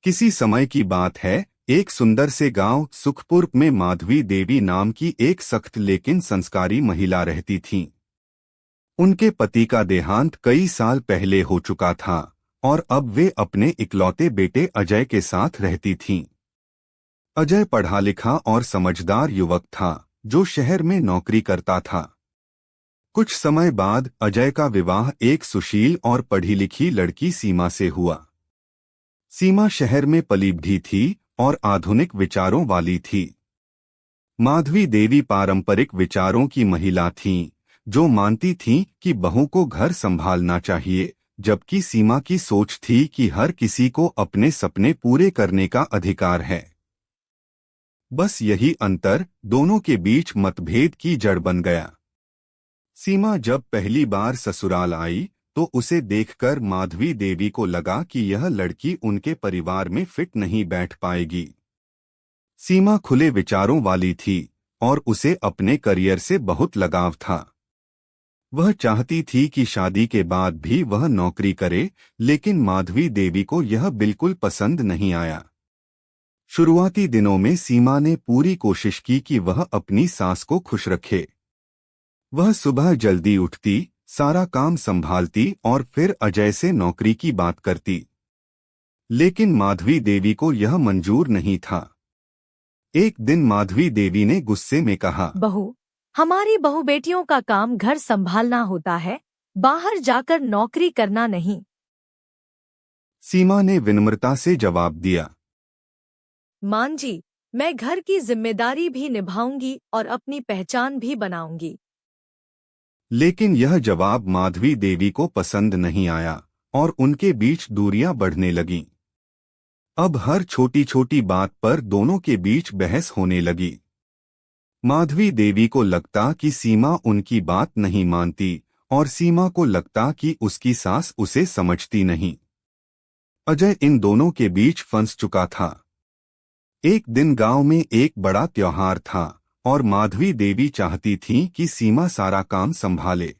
किसी समय की बात है। एक सुंदर से गांव सुखपुर में माधवी देवी नाम की एक सख्त लेकिन संस्कारी महिला रहती थीं। उनके पति का देहांत कई साल पहले हो चुका था और अब वे अपने इकलौते बेटे अजय के साथ रहती थीं। अजय पढ़ा लिखा और समझदार युवक था जो शहर में नौकरी करता था। कुछ समय बाद अजय का विवाह एक सुशील और पढ़ी लिखी लड़की सीमा से हुआ। सीमा शहर में पली बढ़ी थी और आधुनिक विचारों वाली थी। माधवी देवी पारंपरिक विचारों की महिला थीं, जो मानती थीं कि बहू को घर संभालना चाहिए, जबकि सीमा की सोच थी कि हर किसी को अपने सपने पूरे करने का अधिकार है। बस यही अंतर दोनों के बीच मतभेद की जड़ बन गया। सीमा जब पहली बार ससुराल आई तो उसे देखकर माधवी देवी को लगा कि यह लड़की उनके परिवार में फिट नहीं बैठ पाएगी। सीमा खुले विचारों वाली थी और उसे अपने करियर से बहुत लगाव था। वह चाहती थी कि शादी के बाद भी वह नौकरी करे, लेकिन माधवी देवी को यह बिल्कुल पसंद नहीं आया। शुरुआती दिनों में सीमा ने पूरी कोशिश की कि वह अपनी सास को खुश रखे। वह सुबह जल्दी उठती, सारा काम संभालती और फिर अजय से नौकरी की बात करती। लेकिन माधवी देवी को यह मंजूर नहीं था। एक दिन माधवी देवी ने गुस्से में कहा, बहू, हमारी बहू बेटियों का काम घर संभालना होता है, बाहर जाकर नौकरी करना नहीं। सीमा ने विनम्रता से जवाब दिया, मान जी, मैं घर की जिम्मेदारी भी निभाऊंगी और अपनी पहचान भी बनाऊंगी। लेकिन यह जवाब माधवी देवी को पसंद नहीं आया और उनके बीच दूरियां बढ़ने लगीं। अब हर छोटी छोटी बात पर दोनों के बीच बहस होने लगी। माधवी देवी को लगता कि सीमा उनकी बात नहीं मानती और सीमा को लगता कि उसकी सास उसे समझती नहीं। अजय इन दोनों के बीच फंस चुका था। एक दिन गांव में एक बड़ा त्योहार था और माधवी देवी चाहती थी कि सीमा सारा काम संभाले।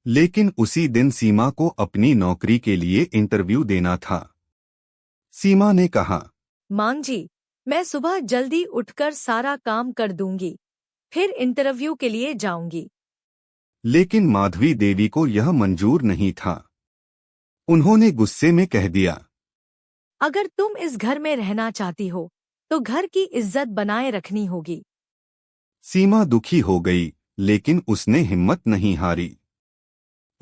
लेकिन उसी दिन सीमा को अपनी नौकरी के लिए इंटरव्यू देना था। सीमा ने कहा, मां जी, मैं सुबह जल्दी उठकर सारा काम कर दूंगी, फिर इंटरव्यू के लिए जाऊंगी। लेकिन माधवी देवी को यह मंजूर नहीं था। उन्होंने गुस्से में कह दिया, अगर तुम इस घर में रहना चाहती हो तो घर की इज्जत बनाए रखनी होगी। सीमा दुखी हो गई, लेकिन उसने हिम्मत नहीं हारी।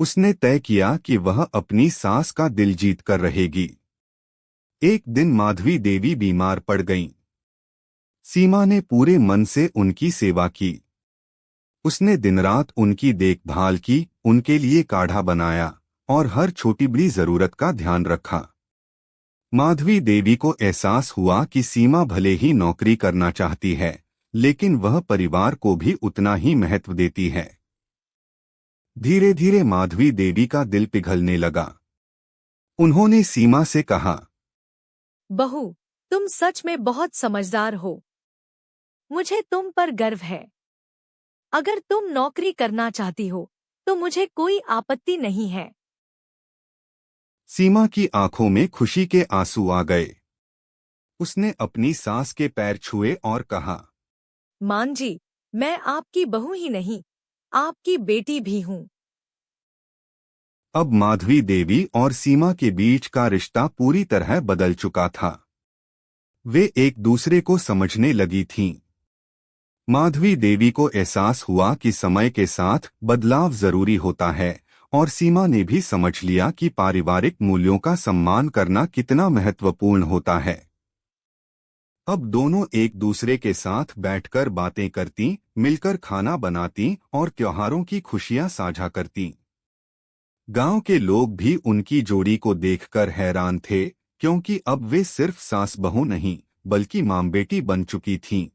उसने तय किया कि वह अपनी सास का दिल जीत कर रहेगी। एक दिन माधवी देवी बीमार पड़ गईं। सीमा ने पूरे मन से उनकी सेवा की। उसने दिन रात उनकी देखभाल की, उनके लिए काढ़ा बनाया और हर छोटी बड़ी जरूरत का ध्यान रखा। माधवी देवी को एहसास हुआ कि सीमा भले ही नौकरी करना चाहती है, लेकिन वह परिवार को भी उतना ही महत्व देती है। धीरे धीरे माधवी देवी का दिल पिघलने लगा। उन्होंने सीमा से कहा, बहू, तुम सच में बहुत समझदार हो। मुझे तुम पर गर्व है। अगर तुम नौकरी करना चाहती हो तो मुझे कोई आपत्ति नहीं है। सीमा की आंखों में खुशी के आंसू आ गए। उसने अपनी सास के पैर छुए और कहा, मां जी, मैं आपकी बहू ही नहीं, आपकी बेटी भी हूँ। अब माधवी देवी और सीमा के बीच का रिश्ता पूरी तरह बदल चुका था। वे एक दूसरे को समझने लगी थीं। माधवी देवी को एहसास हुआ कि समय के साथ बदलाव जरूरी होता है और सीमा ने भी समझ लिया कि पारिवारिक मूल्यों का सम्मान करना कितना महत्वपूर्ण होता है। अब दोनों एक दूसरे के साथ बैठकर बातें करती, मिलकर खाना बनाती और त्योहारों की खुशियां साझा करती। गांव के लोग भी उनकी जोड़ी को देखकर हैरान थे, क्योंकि अब वे सिर्फ सास बहू नहीं बल्कि मां बेटी बन चुकी थीं।